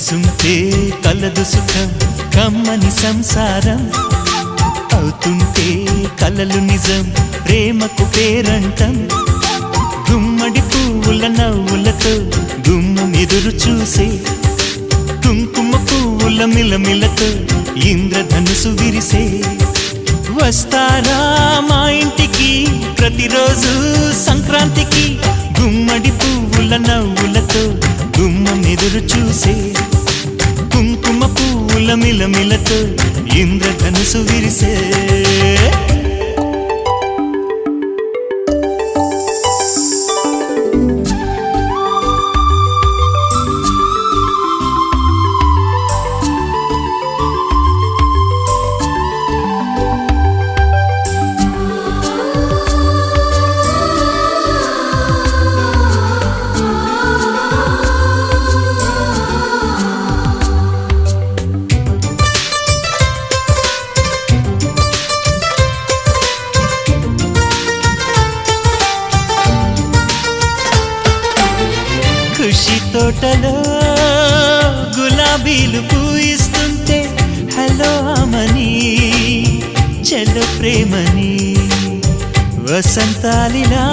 కలిసుంటే కలదు సుఖం కమ్మని సంసారం అవుతుంటే కలలు నిజం ప్రేమకు పేరంటం గుమ్మడి పువ్వుల నవ్వులతో గుమ్మం ఎదురు చూసే కుంకుమ పువ్వుల మిలమిలతో ఇంద్రధనుసు విరిసే వస్తారా మా ఇంటికి ప్రతిరోజు సంక్రాంతికి గుమ్మడి పువ్వుల నవ్వులతో గుమ్మం ఎదురు చూసే కుంకుమ పువ్వుల మిలమిలతో ఇంద్రధనుసు విరిసే ఖుషి తోటలో గులాబీలు పూయిస్తుంటే హలో అమని చెల్లో ప్రేమని వసంతాలిలా